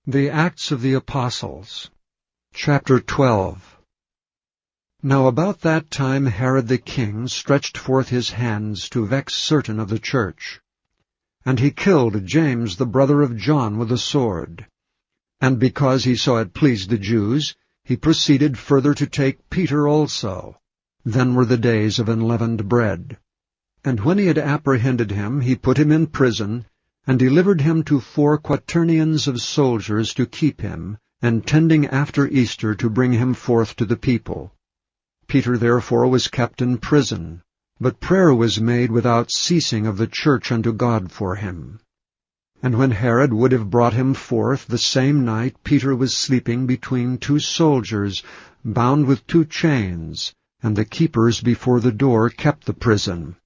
The Acts of the Apostles, Chapter 12. Now about that time Herod the king stretched forth his hands to vex certain of the church. And he killed James the brother of John with a sword. And because he saw it pleased the Jews, he proceeded further to take Peter also. Then were the days of unleavened bread. And when he had apprehended him, he put him in prison, and delivered him to 4 quaternions of soldiers to keep him, intending after Easter to bring him forth to the people. Peter therefore was kept in prison, but prayer was made without ceasing of the church unto God for him. And when Herod would have brought him forth, the same night Peter was sleeping between 2 soldiers, bound with 2 chains, and the keepers before the door kept the prison.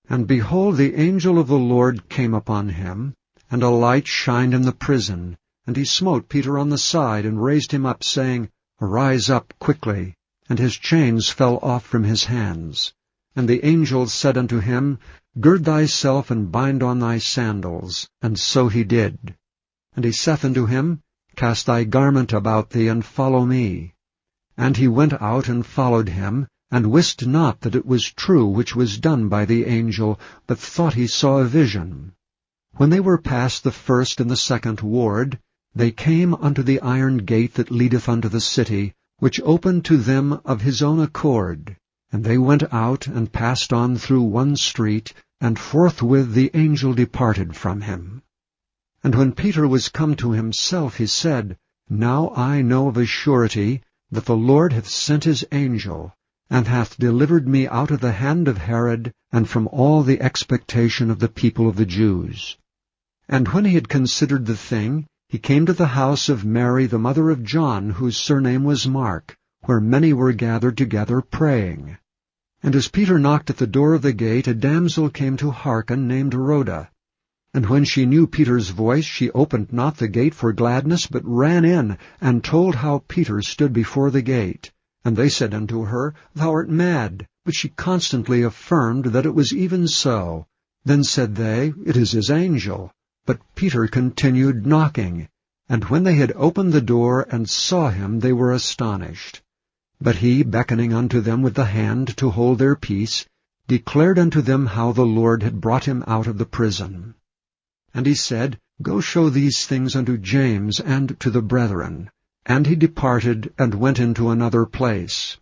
And behold, the angel of the Lord came upon him, and a light shined in the prison. And he smote Peter on the side, and raised him up, saying, Arise up quickly. And his chains fell off from his hands. And the angel said unto him, Gird thyself, and bind on thy sandals. And so he did. And he saith unto him, Cast thy garment about thee, and follow me. And he went out and followed him, and wist not that it was true which was done by the angel, but thought he saw a vision. When they were past the 1st and the 2nd ward, they came unto the iron gate that leadeth unto the city, which opened to them of his own accord. And they went out, and passed on through one street, and forthwith the angel departed from him. And when Peter was come to himself, he said, Now I know of a surety that the Lord hath sent his angel, and hath delivered me out of the hand of Herod, and from all the expectation of the people of the Jews. And when he had considered the thing, he came to the house of Mary the mother of John, whose surname was Mark, where many were gathered together praying. And as Peter knocked at the door of the gate, a damsel came to hearken, named Rhoda. And when she knew Peter's voice, she opened not the gate for gladness, but ran in, and told how Peter stood before the gate. And they said unto her, Thou art mad. But she constantly affirmed that it was even so. Then said they, It is his angel. But Peter continued knocking. And when they had opened the door and saw him, they were astonished. But he, beckoning unto them with the hand to hold their peace, declared unto them how the Lord had brought him out of the prison. And he said, Go show these things unto James and to the brethren. And he departed, and went into another place.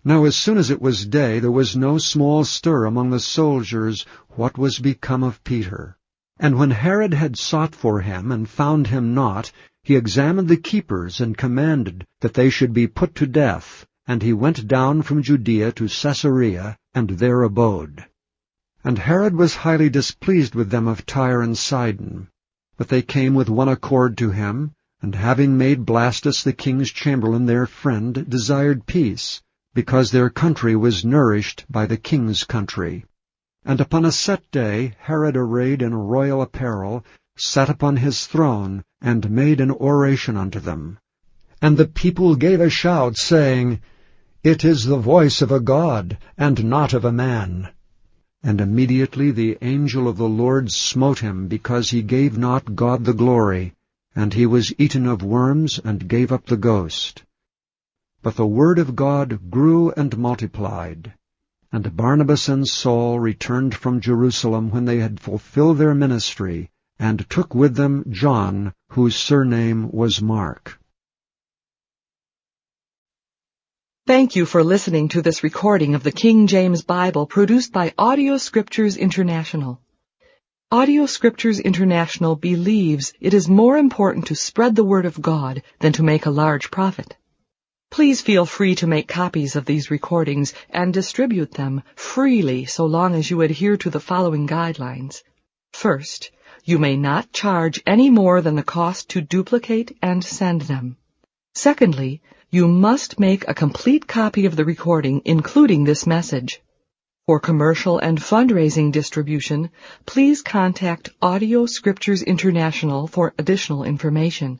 Now as soon as it was day, there was no small stir among the soldiers what was become of Peter. And when Herod had sought for him, and found him not, he examined the keepers, and commanded that they should be put to death. And he went down from Judea to Caesarea, and there abode. And Herod was highly displeased with them of Tyre and Sidon. But they came with one accord to him, and having made Blastus the king's chamberlain their friend, desired peace, because their country was nourished by the king's country. And upon a set day Herod, arrayed in royal apparel, sat upon his throne, and made an oration unto them. And the people gave a shout, saying, It is the voice of a God, and not of a man. And immediately the angel of the Lord smote him, because he gave not God the glory, and he was eaten of worms, and gave up the ghost. But the word of God grew and multiplied. And Barnabas and Saul returned from Jerusalem when they had fulfilled their ministry, and took with them John, whose surname was Mark. Thank you for listening to this recording of the King James Bible produced by Audio Scriptures International. Audio Scriptures International believes it is more important to spread the Word of God than to make a large profit. Please feel free to make copies of these recordings and distribute them freely so long as you adhere to the following guidelines. First, you may not charge any more than the cost to duplicate and send them. Secondly, you must make a complete copy of the recording, including this message. For commercial and fundraising distribution, please contact Audio Scriptures International for additional information.